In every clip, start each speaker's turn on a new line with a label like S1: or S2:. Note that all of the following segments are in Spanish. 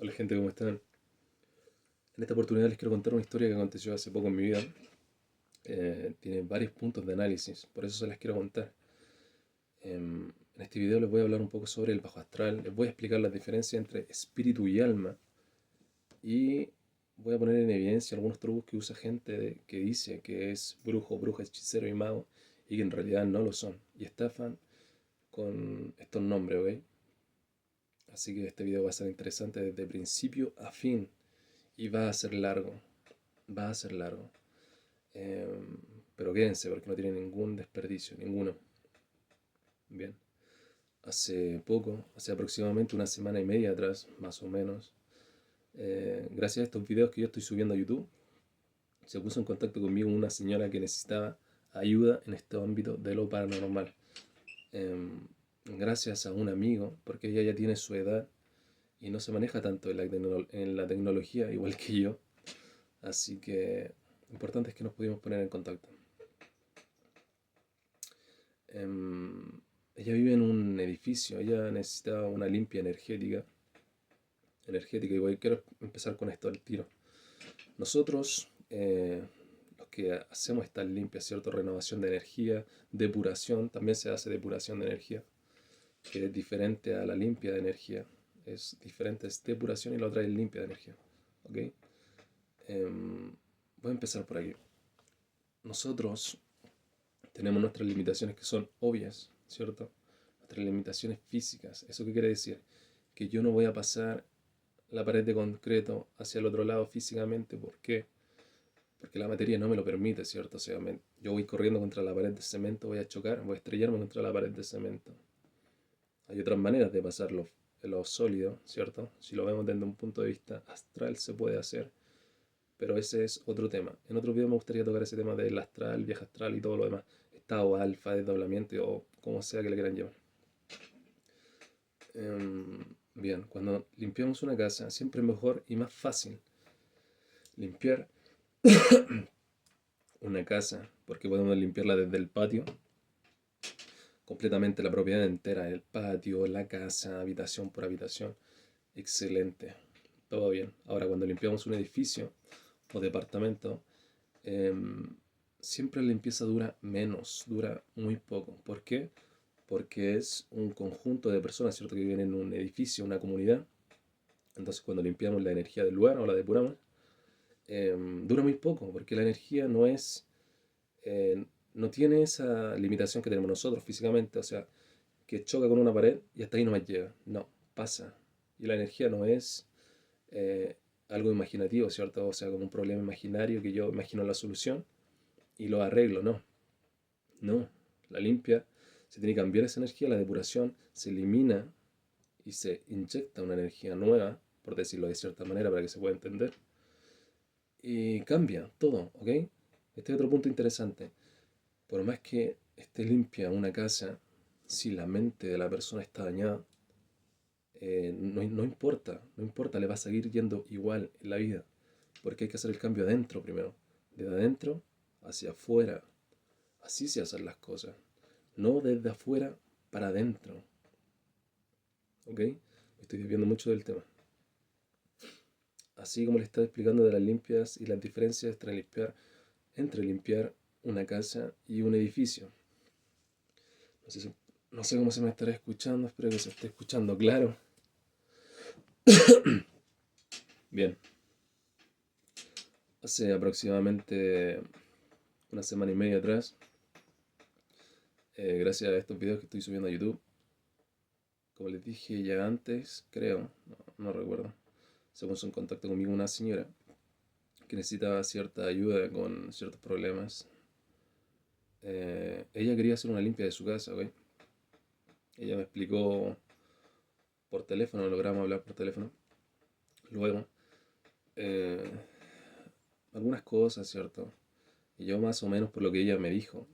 S1: Hola gente, ¿cómo están? En esta oportunidad les quiero contar una historia que aconteció hace poco en mi vida. Tiene varios puntos de análisis, por eso se las quiero contar. En este video les voy a hablar un poco sobre el bajo astral, les voy a explicar las diferencias entre espíritu y alma y voy a poner en evidencia algunos trucos que usa gente que dice que es brujo, bruja, hechicero y mago y que en realidad no lo son y estafan con estos nombres, ¿ok? Así que este video va a ser interesante desde principio a fin y va a ser largo. Va a ser largo. Em, pero quédense porque no tiene ningún desperdicio, ninguno. Bien. Hace poco, hace aproximadamente una semana y media atrás, más o menos, gracias a estos videos que yo estoy subiendo a YouTube, se puso en contacto conmigo una señora que necesitaba ayuda en este ámbito de lo paranormal. Em, Gracias a un amigo, porque ella ya tiene su edad y no se maneja tanto en en la tecnología, igual que yo. Así que lo importante es que nos pudimos poner en contacto. Em, Ella vive en un edificio, ella necesita una limpia energética, y quiero empezar con esto al tiro. Nosotros, los que hacemos estas limpias, ¿cierto? Renovación de energía, depuración, también se hace depuración de energía, que es diferente a la limpia de energía. Es diferente, es depuración y la otra es limpia de energía. ¿Ok? Voy a empezar por aquí. Nosotros tenemos nuestras limitaciones que son obvias, ¿cierto? Nuestras limitaciones físicas. ¿Eso qué quiere decir? Que yo no voy a pasar la pared de concreto hacia el otro lado físicamente. ¿Por qué? Porque la materia no me lo permite, ¿cierto? O sea, yo voy corriendo contra la pared de cemento, voy a chocar, voy a estrellarme contra la pared de cemento. Hay otras maneras de pasar lo sólido, ¿cierto? Si lo vemos desde un punto de vista astral se puede hacer, pero ese es otro tema. En otro video me gustaría tocar ese tema del astral, viaje astral y todo lo demás. Estado alfa, desdoblamiento o como sea que le quieran llamar. Bien, cuando limpiamos una casa, siempre es mejor y más fácil limpiar una casa, porque podemos limpiarla desde el patio, completamente la propiedad entera, el patio, la casa, habitación por habitación. Excelente, todo bien. Ahora, cuando limpiamos un edificio o departamento, em, siempre la limpieza dura menos, dura muy poco. ¿Por qué? Porque es un conjunto de personas, ¿cierto? Que viven en un edificio, una comunidad. Entonces, cuando limpiamos la energía del lugar o la depuramos, dura muy poco, porque la energía eh, no tiene esa limitación que tenemos nosotros físicamente, o sea, que choca con una pared y hasta ahí no más llega. No, pasa. Y la energía no es eh, algo imaginativo, ¿cierto? O sea, como un problema imaginario que yo imagino la solución y lo arreglo, no. No, la limpia, se tiene que cambiar esa energía, la depuración se elimina y se inyecta una energía nueva, por decirlo de cierta manera para que se pueda entender, y cambia todo, ¿ok? Este es otro punto interesante. Por más que esté limpia una casa, si la mente de la persona está dañada, no importa, no importa, le va a seguir yendo igual en la vida, porque hay que hacer el cambio adentro primero, desde adentro hacia afuera. Así se hacen las cosas, no desde afuera para adentro, ¿ok? Me estoy desviando mucho del tema. Así como le estaba explicando de las limpias y las diferencias entre limpiar una casa y un edificio. No sé, no sé cómo se me estará escuchando, espero que se esté escuchando claro. Bien, hace aproximadamente una semana y media atrás, gracias a estos videos que estoy subiendo a YouTube, como les dije ya antes, creo, no recuerdo, se puso en contacto conmigo una señora que necesitaba cierta ayuda con ciertos problemas. Ella quería hacer una limpia de su casa, ¿ok? Ella me explicó por teléfono, logramos hablar por teléfono. Luego, eh, algunas cosas, ¿cierto? Y yo más o menos por lo que ella me dijo,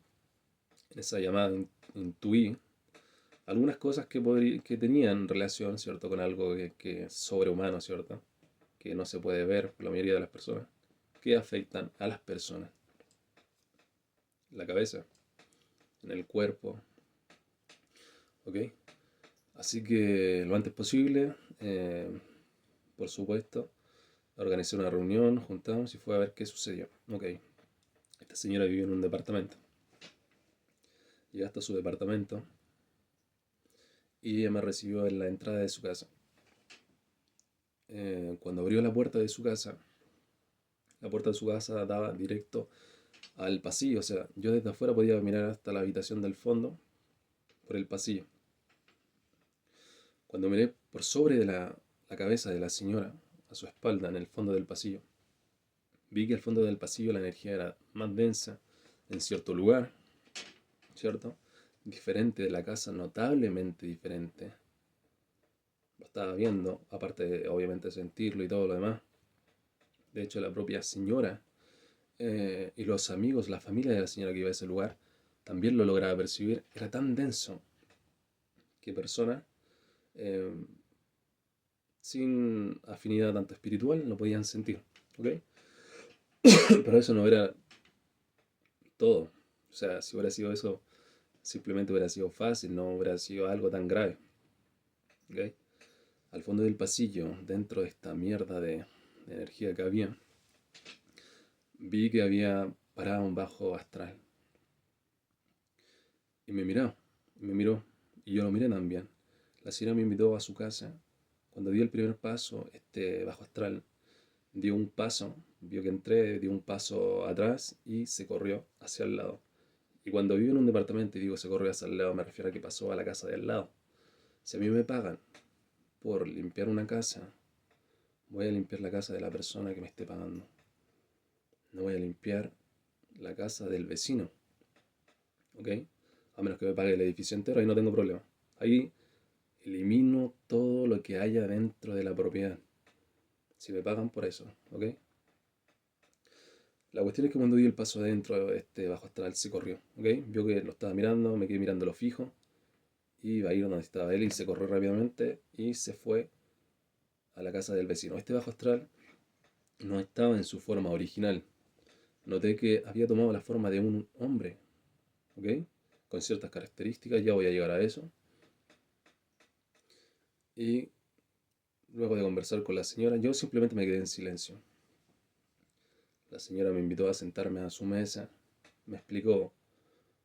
S1: en esa llamada intuí algunas cosas que tenían relación, ¿cierto? Con algo que es sobrehumano, ¿cierto? Que no se puede ver por la mayoría de las personas, que afectan a las personas. La cabeza, en el cuerpo, ¿ok? Así que lo antes posible por supuesto, organizé una reunión, juntamos y fue a ver qué sucedió. Ok, esta señora vive en un departamento. Llegué hasta su departamento y ella me recibió en la entrada de su casa. Cuando abrió la puerta de su casa daba directo al pasillo. O sea, yo desde afuera podía mirar hasta la habitación del fondo por el pasillo. Cuando miré por sobre de la cabeza de la señora, a su espalda, en el fondo del pasillo, vi que al fondo del pasillo la energía era más densa en cierto lugar, ¿cierto? Diferente de la casa, notablemente diferente. Lo estaba viendo, aparte de obviamente sentirlo y todo lo demás. De hecho, la propia señora y los amigos, la familia de la señora que iba a ese lugar, también lo lograba percibir. Era tan denso que personas eh, sin afinidad tanto espiritual no podían sentir. ¿Ok? Pero eso no era todo. O sea, si hubiera sido eso, simplemente hubiera sido fácil, no hubiera sido algo tan grave. ¿Ok? Al fondo del pasillo, dentro de esta mierda de energía que había, vi que había parado un bajo astral. Y me miró, y yo lo miré también. La señora me invitó a su casa. Cuando di el primer paso, este bajo astral dio un paso, vio que entré, dio un paso atrás y se corrió hacia el lado. Y cuando vivo en un departamento y digo se corrió hacia el lado, me refiero a que pasó a la casa de al lado. Si a mí me pagan por limpiar una casa, voy a limpiar la casa de la persona que me esté pagando. No voy a limpiar la casa del vecino. ¿Ok? A menos que me pague el edificio entero, ahí no tengo problema. Ahí elimino todo lo que haya dentro de la propiedad. Si me pagan por eso, ¿ok? La cuestión es que cuando di el paso adentro, este bajo astral se corrió, ¿ok? Vio que lo estaba mirando, me quedé mirándolo fijo. Y iba a ir donde estaba él y se corrió rápidamente y se fue a la casa del vecino. Este bajo astral no estaba en su forma original. Noté que había tomado la forma de un hombre, ¿ok? Con ciertas características, ya voy a llegar a eso. Y luego de conversar con la señora, yo simplemente me quedé en silencio. La señora me invitó a sentarme a su mesa, me explicó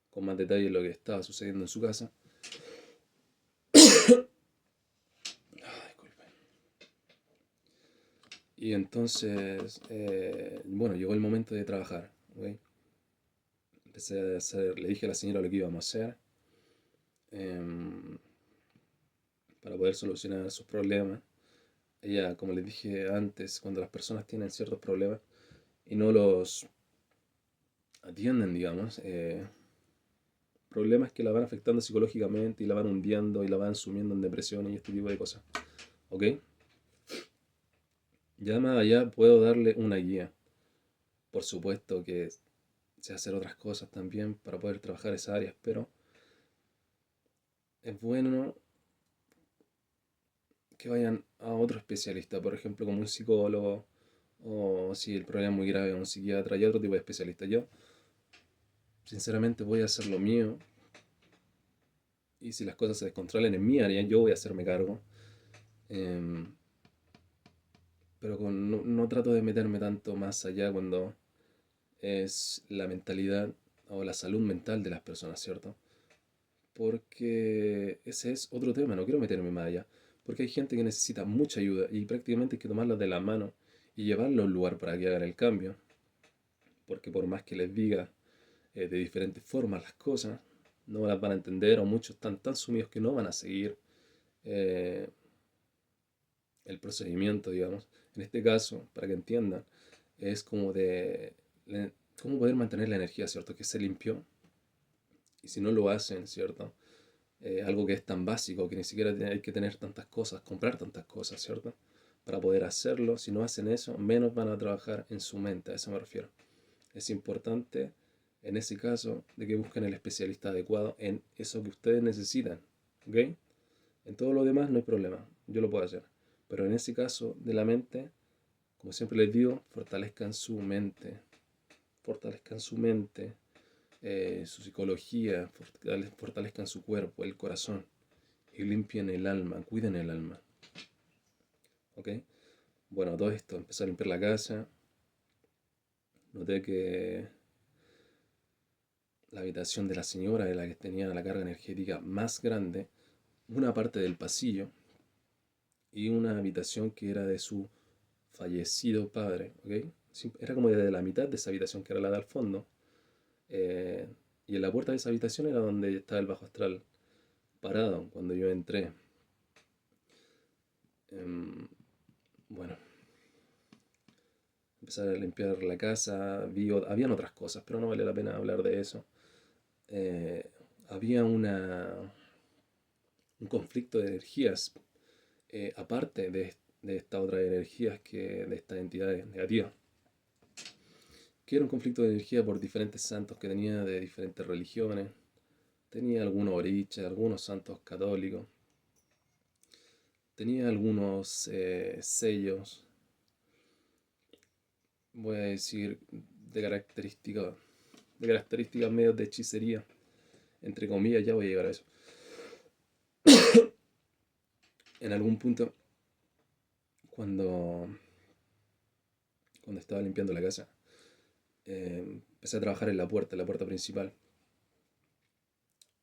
S1: con más detalle lo que estaba sucediendo en su casa. Disculpe. Y entonces, bueno, llegó el momento de trabajar, ¿ok? Empecé a hacer, le dije a la señora lo que íbamos a hacer em, para poder solucionar sus problemas. Ella, como les dije antes, cuando las personas tienen ciertos problemas y no los atienden, digamos, problemas que la van afectando psicológicamente y la van hundiendo y la van sumiendo en depresión y este tipo de cosas. ¿Ok? Ya más allá puedo darle una guía. Por supuesto que sé hacer otras cosas también para poder trabajar esas áreas, pero es bueno que vayan a otro especialista, por ejemplo, como un psicólogo, o si el problema es muy grave, un psiquiatra y otro tipo de especialista. Yo, sinceramente, voy a hacer lo mío y si las cosas se descontrolan en mi área, yo voy a hacerme cargo. Em, pero no, no trato de meterme tanto más allá cuando es la mentalidad o la salud mental de las personas, ¿cierto? Porque ese es otro tema, no quiero meterme más allá. Porque hay gente que necesita mucha ayuda y prácticamente hay que tomarla de la mano y llevarlo a un lugar para que hagan el cambio. Porque por más que les diga de diferentes formas las cosas, no las van a entender o muchos están tan sumidos que no van a seguir eh, el procedimiento, digamos. En este caso, para que entiendan, es como de cómo poder mantener la energía, ¿cierto? Que se limpió. Y si no lo hacen, ¿cierto? Algo que es tan básico, que ni siquiera hay que tener tantas cosas, comprar tantas cosas, ¿cierto? Para poder hacerlo, si no hacen eso, menos van a trabajar en su mente, a eso me refiero. Es importante, en ese caso, de que busquen el especialista adecuado en eso que ustedes necesitan, ¿ok? En todo lo demás no hay problema, yo lo puedo hacer. Pero en ese caso de la mente, como siempre les digo, fortalezcan su mente, su psicología, fortalezcan su cuerpo, el corazón y limpien el alma, cuiden el alma. ¿Ok? Bueno, todo esto, empecé a limpiar la casa. Noté que la habitación de la señora era la que tenía la carga energética más grande, una parte del pasillo y una habitación que era de su fallecido padre, ¿ok? Era como de la mitad de esa habitación que era la de al fondo. eh, y en la puerta de esa habitación era donde estaba el bajo astral parado cuando yo entré. Em, bueno, empecé a limpiar la casa, habían otras cosas, pero no vale la pena hablar de eso. Eh, había un conflicto de energías aparte de estas otras energías de estas entidades negativas, que era un conflicto de energía por diferentes santos que tenía de diferentes religiones. Tenía algunos oriches, algunos santos católicos, tenía algunos sellos, voy a decir, de características medios de hechicería, entre comillas, ya voy a llegar a eso. En algún punto, cuando, cuando estaba limpiando la casa, empecé a trabajar en la puerta principal.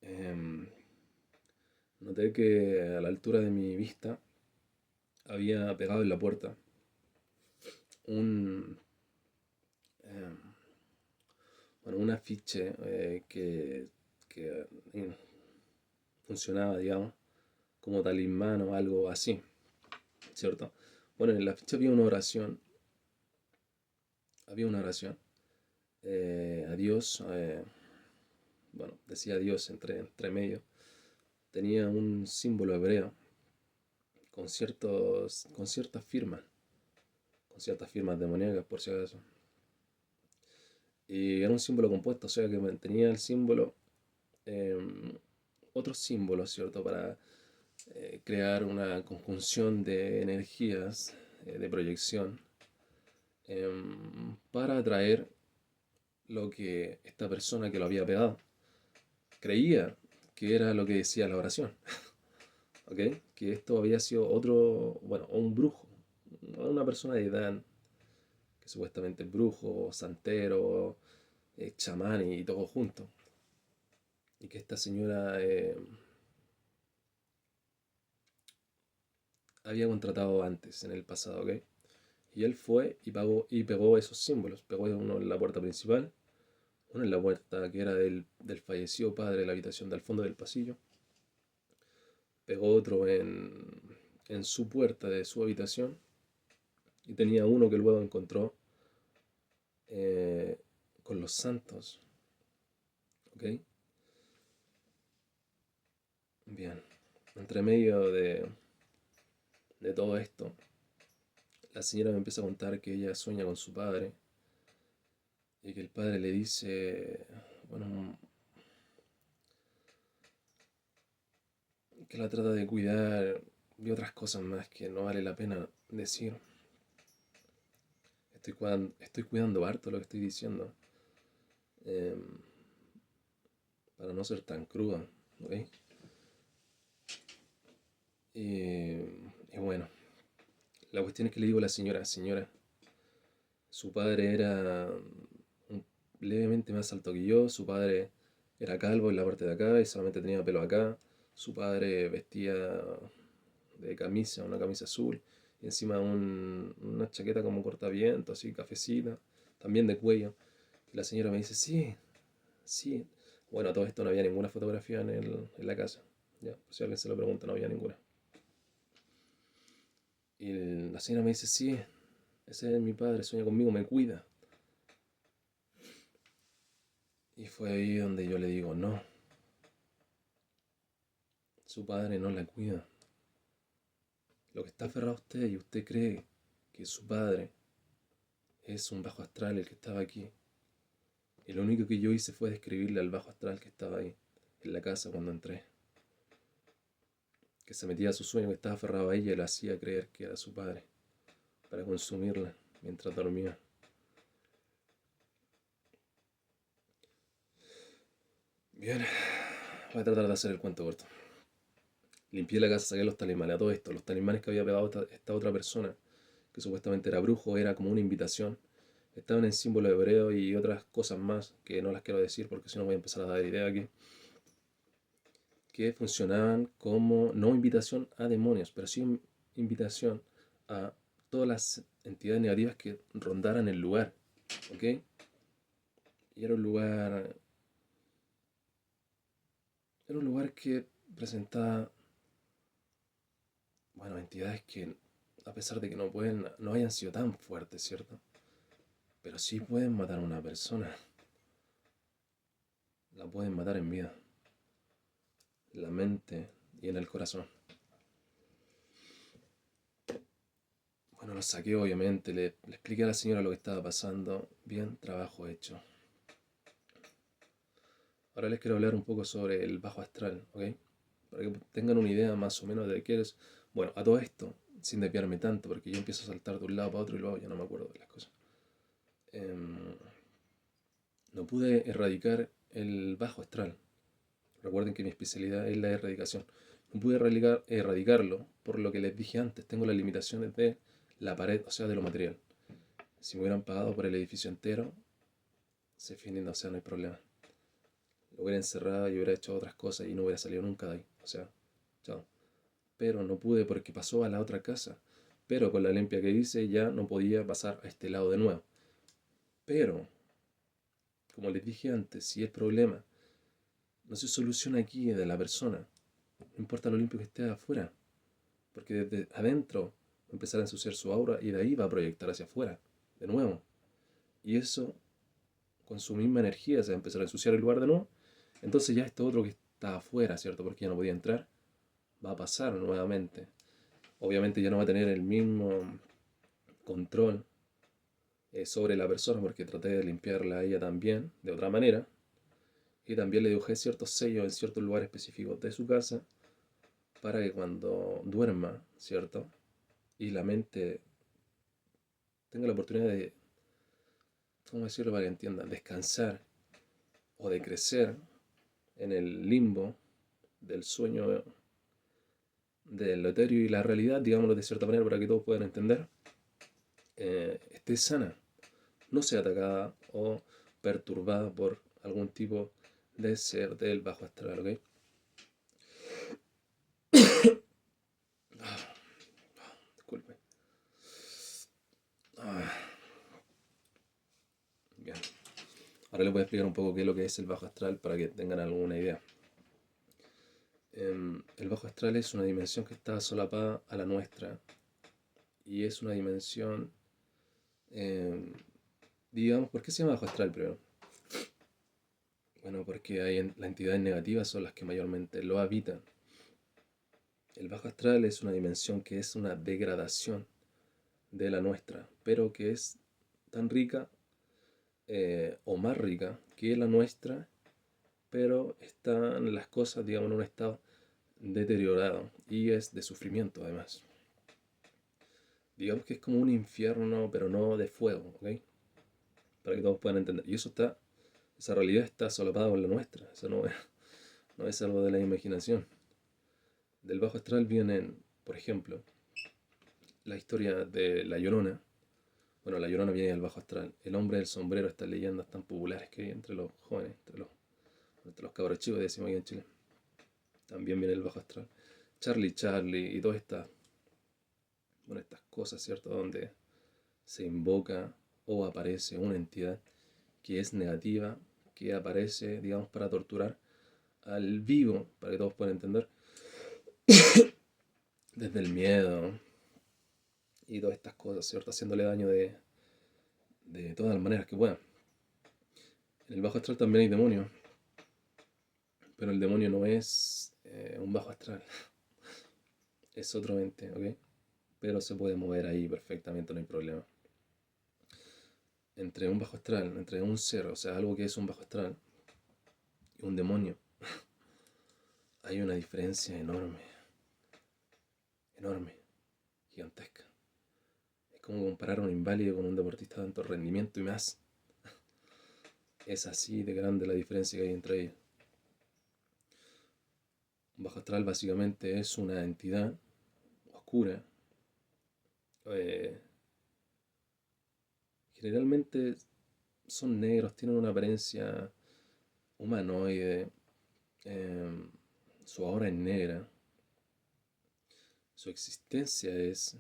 S1: Em, Noté que a la altura de mi vista había pegado en la puerta un, em, bueno, un afiche que funcionaba, digamos, como talismán o algo así, ¿cierto? Bueno, en la ficha había una oración a Dios, bueno, decía Dios entre medio, tenía un símbolo hebreo con ciertas firmas demoníacas, por si acaso. Y era un símbolo compuesto, o sea que mantenía el símbolo, em, otros símbolos, ¿cierto? Para crear una conjunción de energías de proyección para atraer lo que esta persona que lo había pegado creía que era lo que decía la oración. ¿Ok? Que esto había sido otro, bueno, o un brujo, una persona de edad que supuestamente es brujo, santero, chamán y todo junto. Y que esta señora había contratado antes, en el pasado, ¿ok? Y él fue y pegó esos símbolos. Pegó uno en la puerta principal, uno en la puerta que era del fallecido padre de la habitación del fondo del pasillo. Pegó otro en su puerta de su habitación. Y tenía uno que luego encontró eh, con los santos. ¿Ok? Bien. Entre medio de todo esto, la señora me empieza a contar que ella sueña con su padre y que el padre le dice, bueno, que la trata de cuidar y otras cosas más que no vale la pena decir. Estoy cuidando harto lo que estoy diciendo em, para no ser tan cruda, ¿ok? Y bueno, la cuestión es que le digo a la señora, su padre era levemente más alto que yo, su padre era calvo en la parte de acá y solamente tenía pelo acá, su padre vestía de camisa, una camisa azul, y encima una chaqueta como cortaviento, así cafecita, también de cuello. Y la señora me dice, sí, sí. Bueno, todo esto no había ninguna fotografía en la casa. Ya, por si alguien se lo pregunta, no había ninguna. Y la señora me dice, sí, ese es mi padre, sueña conmigo, me cuida. Y fue ahí donde yo le digo, no, su padre no la cuida. Lo que está aferrado a usted y usted cree que su padre es un bajo astral el que estaba aquí. Y lo único que yo hice fue describirle al bajo astral que estaba ahí, en la casa cuando entré. Que se metía a su sueño, que estaba aferrado a ella y le hacía creer que era su padre, para consumirla mientras dormía. Bien, voy a tratar de hacer el cuento corto. Limpié la casa, saqué los talismanes, a todo esto, los talismanes que había pegado esta otra persona, que supuestamente era brujo, era como una invitación. Estaban en símbolo hebreo y otras cosas más que no las quiero decir porque si no voy a empezar a dar idea aquí, que funcionaban como no invitación a demonios, pero sí invitación a todas las entidades negativas que rondaran el lugar, ¿ok? Y era un lugar que presentaba, bueno, entidades que, a pesar de que no hayan sido tan fuertes, ¿cierto? Pero sí pueden matar a una persona, la pueden matar en vida, en la mente y en el corazón. Bueno, lo saqué obviamente, le expliqué a la señora lo que estaba pasando. Bien, trabajo hecho. Ahora les quiero hablar un poco sobre el bajo astral, ¿ok? Para que tengan una idea más o menos de qué es. Bueno, a todo esto, sin desviarme tanto, porque yo empiezo a saltar de un lado para otro y luego ya no me acuerdo de las cosas. No pude erradicar el bajo astral. Recuerden que mi especialidad es la erradicación. No pude erradicarlo, por lo que les dije antes, tengo las limitaciones de la pared, o sea, de lo material. Si me hubieran pagado por el edificio entero, se finden, o sea, no hay problema. Lo hubiera encerrado y hubiera hecho otras cosas y no hubiera salido nunca de ahí. O sea, chao. Pero no pude porque pasó a la otra casa. Pero con la limpia que hice ya no podía pasar a este lado de nuevo. Pero, como les dije antes, si el problema no se soluciona aquí de la persona, no importa lo limpio que esté afuera, porque desde adentro va a empezar a ensuciar su aura y de ahí va a proyectar hacia afuera, de nuevo. Y eso, con su misma energía, se va a empezar a ensuciar el lugar de nuevo. Entonces ya esto otro que está afuera, ¿cierto? Porque ya no podía entrar, va a pasar nuevamente. Obviamente ya no va a tener el mismo control sobre la persona porque traté de limpiarla a ella también, de otra manera. Y también le dibujé ciertos sellos en ciertos lugares específicos de su casa para que cuando duerma, ¿cierto? Y la mente tenga la oportunidad de, ¿cómo decirlo para que entiendan? Descansar o de crecer en el limbo del sueño, del etéreo y la realidad, digámoslo de cierta manera para que todos puedan entender, esté sana, no sea atacada o perturbada por algún tipo de ser del bajo astral, ¿ok? Disculpe. Ah, bien. Ahora les voy a explicar un poco qué es lo que es el bajo astral para que tengan alguna idea. El bajo astral es una dimensión que está solapada a la nuestra y es una dimensión, em, digamos, ¿por qué se llama bajo astral primero? Bueno, porque las entidades negativas son las que mayormente lo habitan. El bajo astral es una dimensión que es una degradación de la nuestra, pero que es tan rica o más rica que la nuestra, pero están las cosas, digamos, en un estado deteriorado y es de sufrimiento además. Digamos que es como un infierno, pero no de fuego, ¿ok? Para que todos puedan entender. Y esa realidad está solapada con la nuestra, eso no es algo de la imaginación. Del bajo astral vienen, por ejemplo, la historia de La Llorona. Bueno, La Llorona viene del bajo astral. El hombre del sombrero, estas leyendas tan populares que hay entre los jóvenes, entre los cabros chicos, decimos aquí en Chile. También viene el bajo astral. Charlie Charlie y todas estas cosas, ¿cierto? Donde se invoca o aparece una entidad que es negativa, que aparece, digamos, para torturar al vivo, para que todos puedan entender, desde el miedo y todas estas cosas, ¿cierto? Haciéndole daño de todas las maneras que puedan. En el bajo astral también hay demonios, pero el demonio no es un bajo astral, es otro ente, ¿ok? Pero se puede mover ahí perfectamente, no hay problema. Entre un bajo astral, entre un ser, o sea, algo que es un bajo astral, y un demonio, hay una diferencia enorme, enorme, gigantesca. Es como comparar a un inválido con un deportista de alto rendimiento y más. Es así de grande la diferencia que hay entre ellos. Un bajo astral básicamente es una entidad oscura, eh, generalmente son negros, tienen una apariencia humanoide, su aura es negra, su existencia es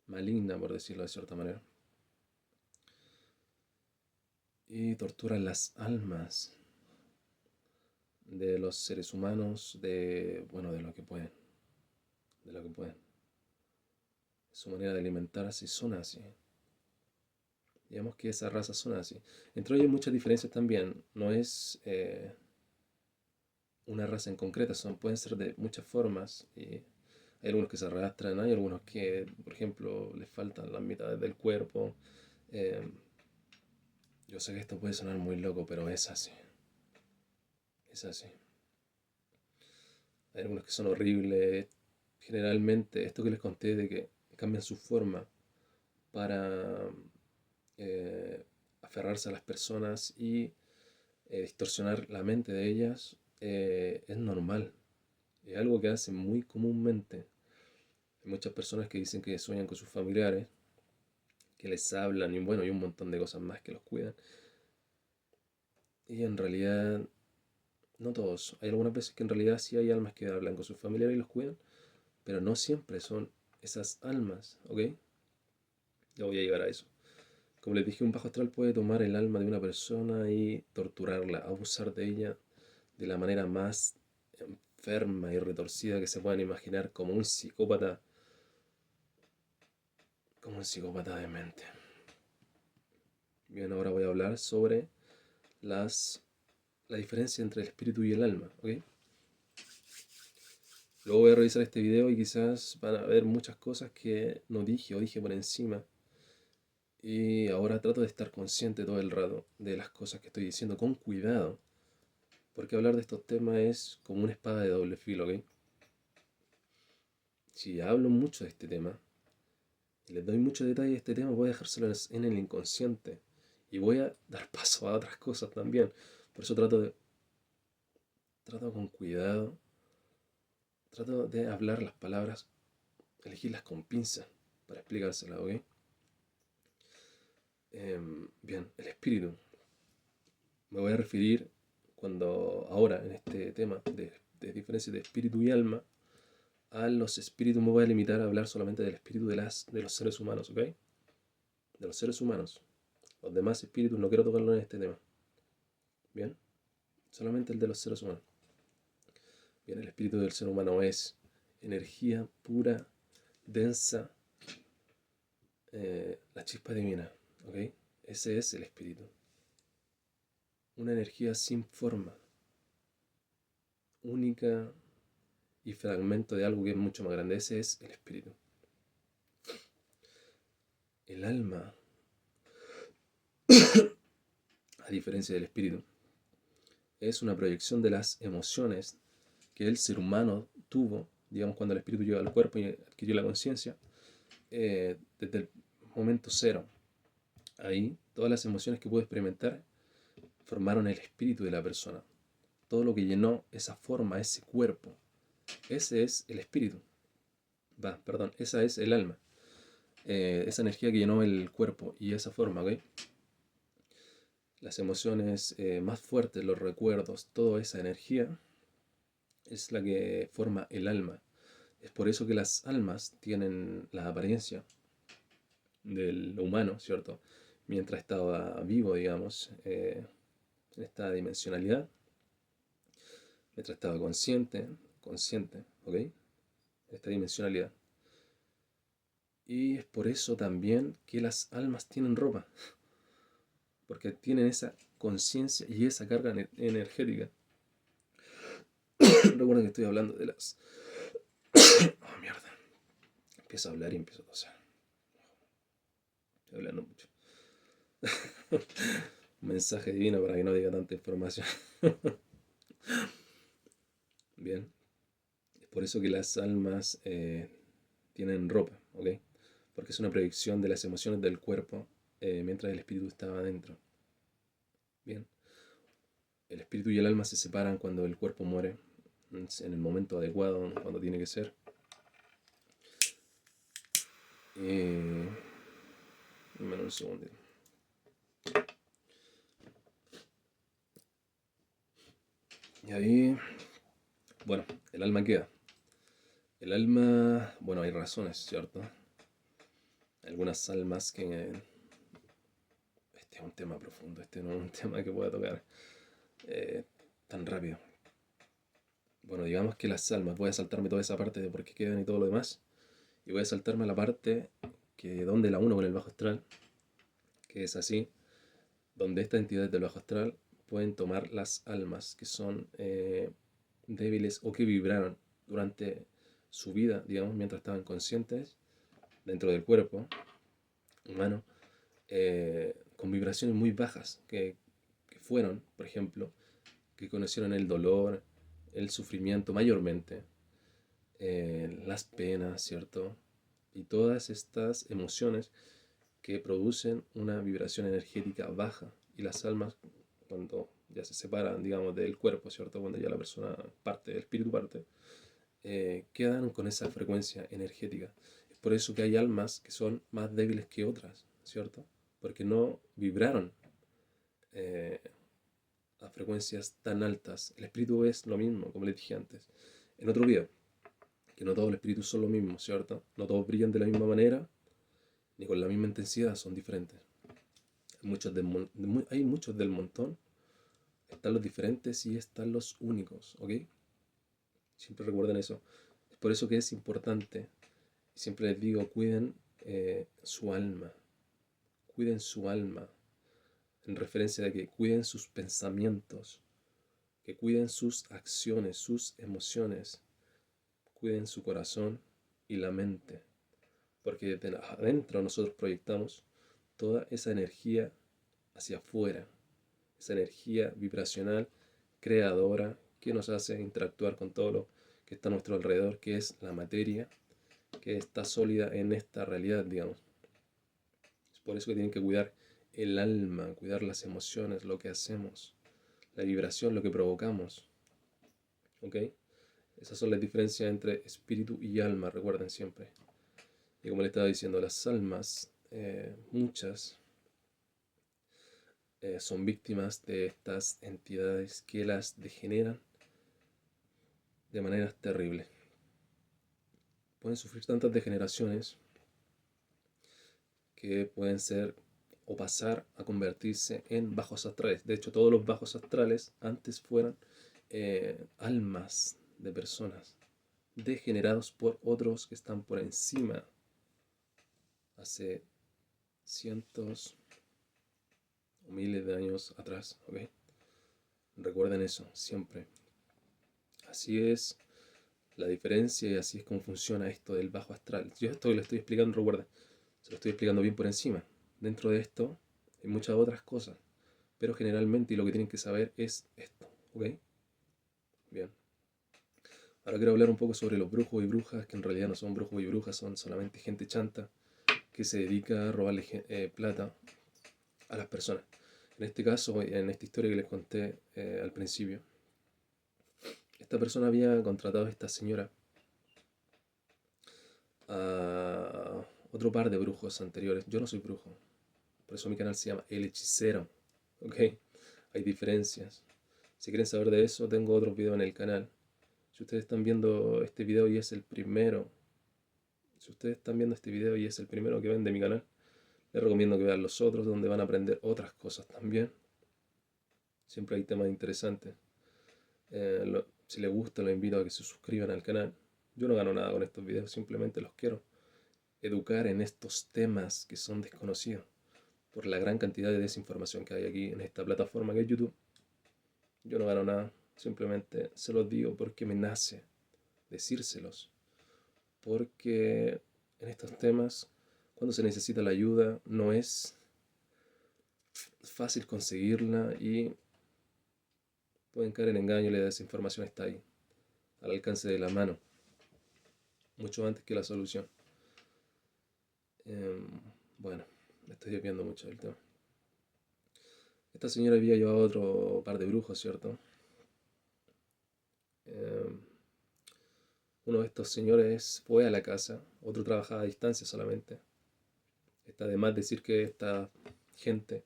S1: maligna, por decirlo de cierta manera, y torturan las almas de los seres humanos, bueno, de lo que pueden, de lo que pueden. Su manera de alimentarse son así. Digamos que esas razas son así. Entre ellos hay muchas diferencias también. No es una raza en concreta, pueden ser de muchas formas. Y hay algunos que se arrastran, hay algunos que, por ejemplo, les faltan las mitades del cuerpo. Eh, yo sé que esto puede sonar muy loco, pero es así. Es así. Hay algunos que son horribles. Generalmente, esto que les conté de que cambian su forma para eh, aferrarse a las personas y distorsionar la mente de ellas, es normal. Es algo que hacen muy comúnmente. Hay muchas personas que dicen que sueñan con sus familiares, que les hablan y bueno, y un montón de cosas más que los cuidan. Y en realidad, no todos. Hay algunas veces que en realidad sí hay almas que hablan con sus familiares y los cuidan, pero no siempre son esas almas, ¿ok? Ya voy a llegar a eso. Como les dije, un bajo astral puede tomar el alma de una persona y torturarla, abusar de ella de la manera más enferma y retorcida que se puedan imaginar, como un psicópata de mente. Bien, ahora voy a hablar sobre la diferencia entre el espíritu y el alma, ¿ok? Luego voy a revisar este video y quizás van a ver muchas cosas que no dije o dije por encima. Y ahora trato de estar consciente todo el rato de las cosas que estoy diciendo con cuidado. Porque hablar de estos temas es como una espada de doble filo, ¿ok? Si hablo mucho de este tema y les doy mucho detalle a este tema, voy a dejárselo en el inconsciente. Y voy a dar paso a otras cosas también. Por eso trato con cuidado. Trato de hablar las palabras, elegirlas con pinza para explicárselas, ¿ok? Bien, el espíritu. Me voy a referir ahora en este tema de diferencia de espíritu y alma, a los espíritus me voy a limitar a hablar solamente del espíritu de los seres humanos, ¿ok? De los seres humanos. Los demás espíritus no quiero tocarlo en este tema. Bien, solamente el de los seres humanos. Bien, el espíritu del ser humano es energía pura, densa, la chispa divina, ¿ok? Ese es el espíritu. Una energía sin forma, única y fragmento de algo que es mucho más grande. Ese es el espíritu. El alma, a diferencia del espíritu, es una proyección de las emociones que el ser humano tuvo, digamos, cuando el espíritu llegó al cuerpo y adquirió la conciencia, desde el momento cero. Ahí, todas las emociones que pudo experimentar formaron el espíritu de la persona. Todo lo que llenó esa forma, ese cuerpo, ese es el espíritu. Esa es el alma. Esa energía que llenó el cuerpo y esa forma, ¿ok? Las emociones más fuertes, los recuerdos, toda esa energía es la que forma el alma. Es por eso que las almas tienen la apariencia del humano, ¿cierto? Mientras estaba vivo, digamos, en esta dimensionalidad, mientras estaba consciente, ¿ok? Esta dimensionalidad. Y es por eso también que las almas tienen ropa, porque tienen esa conciencia y esa carga energética. Recuerden que estoy hablando de las... Oh, mierda. Empiezo a hablar y empiezo a toser. Estoy hablando mucho. Un mensaje divino para que no diga tanta información. Bien. Es por eso que las almas tienen ropa, ¿ok? Porque es una proyección de las emociones del cuerpo mientras el espíritu estaba adentro. Bien. El espíritu y el alma se separan cuando el cuerpo muere, en el momento adecuado, cuando tiene que ser. Menos un segundo. Y ahí, bueno, el alma queda. El alma, bueno, hay razones, ¿cierto? Algunas almas que... Este es un tema profundo, este no es un tema que pueda tocar eh, tan rápido. Bueno, digamos que las almas, voy a saltarme toda esa parte de por qué quedan y todo lo demás, y voy a saltarme a la parte que donde la uno con el bajo astral, que es así, donde estas entidades del bajo astral pueden tomar las almas que son débiles o que vibraron durante su vida, digamos, mientras estaban conscientes dentro del cuerpo humano, con vibraciones muy bajas, que fueron, por ejemplo, que conocieron el dolor, el sufrimiento mayormente, las penas, ¿cierto? Y todas estas emociones que producen una vibración energética baja. Y las almas, cuando ya se separan, digamos, del cuerpo, ¿cierto? Cuando ya la persona parte, el espíritu parte, quedan con esa frecuencia energética. Es por eso que hay almas que son más débiles que otras, ¿cierto? Porque no vibraron eh, a frecuencias tan altas. El espíritu es lo mismo, como les dije antes. En otro video, que no todos los espíritus son lo mismo, ¿cierto? No todos brillan de la misma manera, ni con la misma intensidad, son diferentes. Hay muchos del montón, están los diferentes y están los únicos, ¿ok? Siempre recuerden eso. Es por eso que es importante, y siempre les digo, su alma, cuiden su alma, en referencia de que cuiden sus pensamientos, que cuiden sus acciones, sus emociones, cuiden su corazón y la mente, porque de adentro nosotros proyectamos toda esa energía hacia afuera, esa energía vibracional, creadora, que nos hace interactuar con todo lo que está a nuestro alrededor, que es la materia, que está sólida en esta realidad, digamos. Es por eso que tienen que cuidar el alma, cuidar las emociones, lo que hacemos, la vibración, lo que provocamos. ¿Ok? Esas son las diferencias entre espíritu y alma, recuerden siempre. Y como le estaba diciendo, las almas, muchas, son víctimas de estas entidades que las degeneran de maneras terribles. Pueden sufrir tantas degeneraciones que pueden ser o pasar a convertirse en bajos astrales. De hecho, todos los bajos astrales antes fueron almas de personas degenerados por otros que están por encima hace cientos o miles de años atrás. ¿Ok? Recuerden eso siempre. Así es la diferencia y así es como funciona esto del bajo astral. Yo esto lo estoy explicando, recuerden, se lo estoy explicando bien por encima. Dentro de esto hay muchas otras cosas, pero generalmente lo que tienen que saber es esto, ¿ok? Bien. Ahora quiero hablar un poco sobre los brujos y brujas, que en realidad no son brujos y brujas, son solamente gente chanta que se dedica a robarle plata a las personas. En este caso, en esta historia que les conté al principio, esta persona había contratado a esta señora a otro par de brujos anteriores. Yo no soy brujo, por eso mi canal se llama El Hechicero. ¿Ok? Hay diferencias. Si quieren saber de eso, tengo otros videos en el canal. Si ustedes están viendo este video y es el primero, si ustedes están viendo este video y es el primero que ven de mi canal, les recomiendo que vean los otros donde van a aprender otras cosas también. Siempre hay temas interesantes. Si les gusta, los invito a que se suscriban al canal. Yo no gano nada con estos videos, simplemente los quiero educar en estos temas que son desconocidos por la gran cantidad de desinformación que hay aquí en esta plataforma que es YouTube. Yo no gano nada, simplemente se los digo porque me nace decírselos. Porque en estos temas, cuando se necesita la ayuda, no es fácil conseguirla y pueden caer en engaño y la desinformación está ahí, al alcance de la mano, mucho antes que la solución. Bueno, me estoy desviando mucho del tema. Esta señora había llevado otro par de brujos, ¿cierto? Uno de estos señores fue a la casa, otro trabajaba a distancia solamente. Está de más decir que esta gente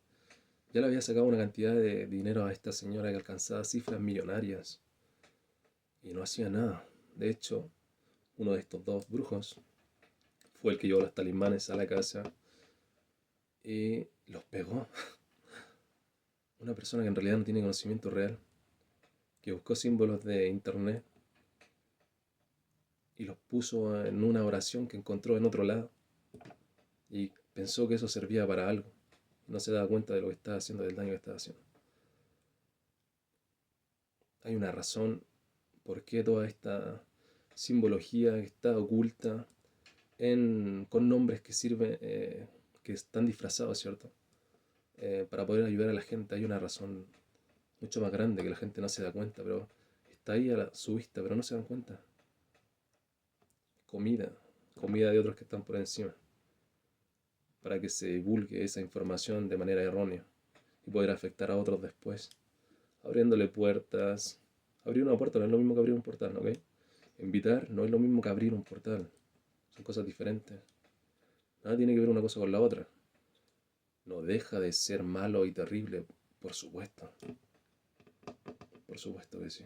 S1: ya le había sacado una cantidad de dinero a esta señora que alcanzaba cifras millonarias y no hacía nada. De hecho, uno de estos dos brujos fue el que llevó los talismanes a la casa y los pegó. Una persona que en realidad no tiene conocimiento real, que buscó símbolos de internet y los puso en una oración que encontró en otro lado y pensó que eso servía para algo. No se daba cuenta de lo que estaba haciendo, del daño que estaba haciendo. Hay una razón por qué toda esta simbología está oculta con nombres que sirven, que están disfrazados, ¿cierto? Para poder ayudar a la gente. Hay una razón mucho más grande que la gente no se da cuenta, pero está ahí a su vista, pero no se dan cuenta. Comida, comida de otros que están por encima, para que se divulgue esa información de manera errónea y poder afectar a otros después, abriéndole puertas. Abrir una puerta no es lo mismo que abrir un portal, ¿ok? Invitar no es lo mismo que abrir un portal, son cosas diferentes. Nada tiene que ver una cosa con la otra. No deja de ser malo y terrible, por supuesto que sí.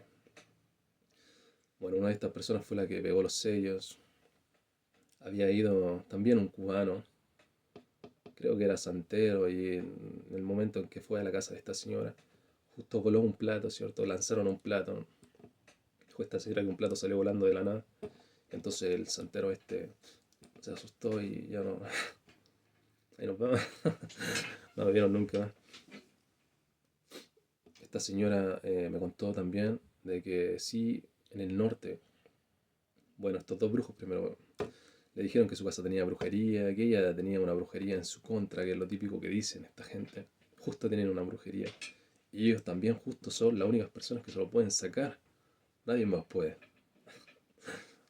S1: Bueno, una de estas personas fue la que pegó los sellos. Había ido también un cubano, creo que era santero, y en el momento en que fue a la casa de esta señora, justo voló un plato, ¿cierto? Lanzaron un plato. Dijo esta señora que un plato salió volando de la nada. Entonces el santero se asustó y ya no. Ahí nos vemos. No me vieron nunca más. Esta señora me contó también de que sí, en el norte, bueno, estos dos brujos primero le dijeron que su casa tenía brujería, que ella tenía una brujería en su contra, que es lo típico que dicen esta gente. Justo tienen una brujería. Y ellos también justo son las únicas personas que se lo pueden sacar. Nadie más puede.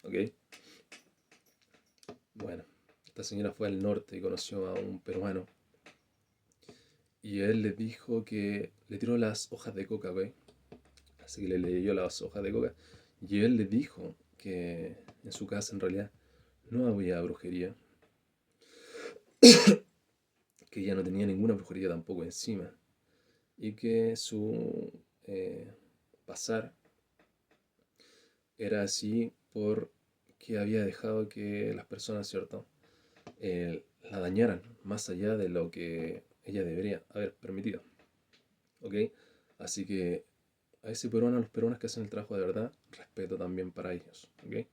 S1: ¿Ok? Bueno, esta señora fue al norte y conoció a un peruano. Y él le dijo que le tiró las hojas de coca, ¿ok? Así que le leyó las hojas de coca. Y él le dijo que en su casa en realidad no había brujería. Que ella no tenía ninguna brujería tampoco encima. Y que su pasar era así porque había dejado que las personas, ¿cierto?, la dañaran más allá de lo que ella debería haber permitido. ¿Ok? Así que a ese peruano, a los peruanos que hacen el trabajo de verdad, respeto también para ellos. ¿Ok?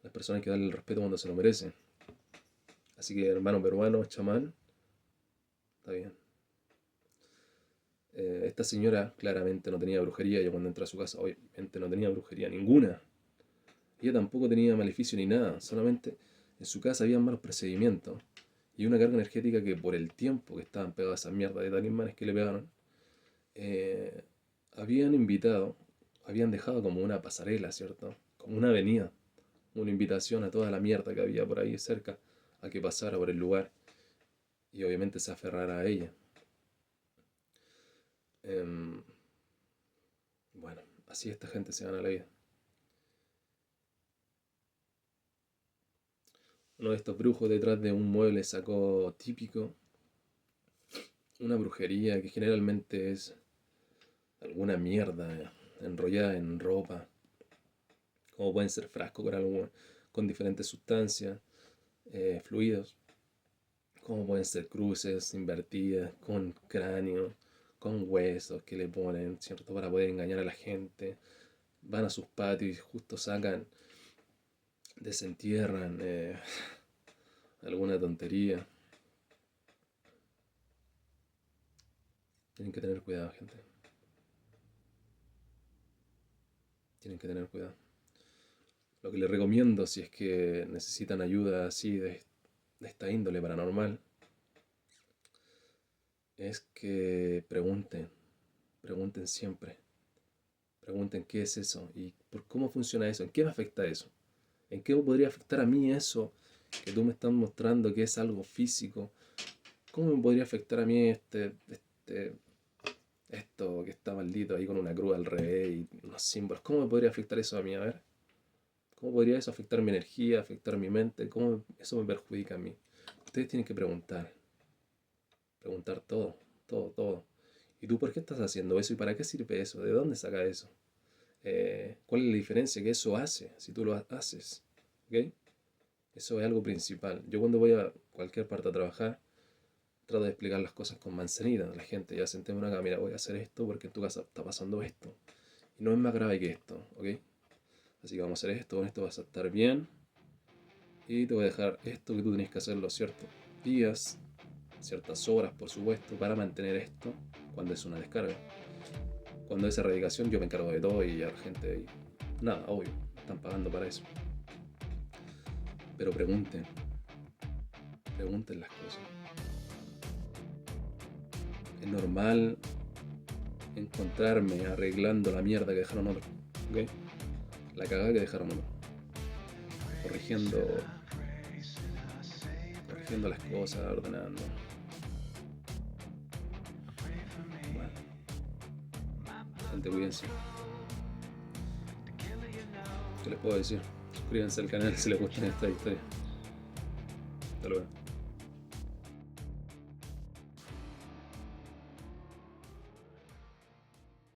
S1: Las personas hay que darle el respeto cuando se lo merecen. Así que hermano peruano, chamán, está bien. Esta señora claramente no tenía brujería. Yo cuando entré a su casa, obviamente no tenía brujería ninguna. Ella tampoco tenía maleficio ni nada. Solamente en su casa había malos procedimientos y una carga energética que por el tiempo que estaban pegadas esas mierdas de talismanes que le pegaron, eh, habían invitado, habían dejado como una pasarela, ¿cierto? Como una avenida, una invitación a toda la mierda que había por ahí cerca a que pasara por el lugar y obviamente se aferrara a ella. Bueno, así esta gente se gana la vida. Uno de estos brujos detrás de un mueble sacó típico una brujería que generalmente es alguna mierda enrollada en ropa, como pueden ser frascos con diferentes sustancias, fluidos, como pueden ser cruces invertidas, con cráneo, con huesos que le ponen, ¿cierto?, para poder engañar a la gente. Van a sus patios y justo sacan, desentierran alguna tontería. Tienen que tener cuidado, gente. Tienen que tener cuidado. Lo que les recomiendo, si es que necesitan ayuda así de esta índole paranormal, es que pregunten siempre. Pregunten qué es eso y por cómo funciona eso, en qué me afecta eso, en qué podría afectar a mí eso que tú me estás mostrando que es algo físico, cómo me podría afectar a mí esto que está maldito ahí con una cruz al revés y unos símbolos, cómo me podría afectar eso a mí, a ver, cómo podría eso afectar mi energía, afectar mi mente, cómo eso me perjudica a mí. ustedes tienen que preguntar. Preguntar todo, todo, todo. ¿Y tú por qué estás haciendo eso? ¿Y para qué sirve eso? ¿De dónde saca eso? ¿Cuál es la diferencia que eso hace si tú lo haces? ¿Ok? Eso es algo principal. Yo cuando voy a cualquier parte a trabajar, trato de explicar las cosas con manzanita a la gente. Ya sentémonos acá, mira, voy a hacer esto porque en tu casa está pasando esto. Y no es más grave que esto, ¿ok? Así que vamos a hacer esto, con esto vas a estar bien. Y te voy a dejar esto que tú tienes que hacer los ciertos días, ciertas horas, por supuesto, para mantener esto cuando es una descarga. Cuando es erradicación, yo me encargo de todo y a la gente, nada, obvio, están pagando para eso. Pero pregunten, pregunten las cosas. Es normal encontrarme arreglando la mierda que dejaron otros, ¿ok? La cagada que dejaron otros. Corrigiendo, corrigiendo las cosas, ordenando. Bueno, gente, cuídense. ¿Qué les puedo decir? Suscríbanse al canal si les gustan esta historia. Hasta luego.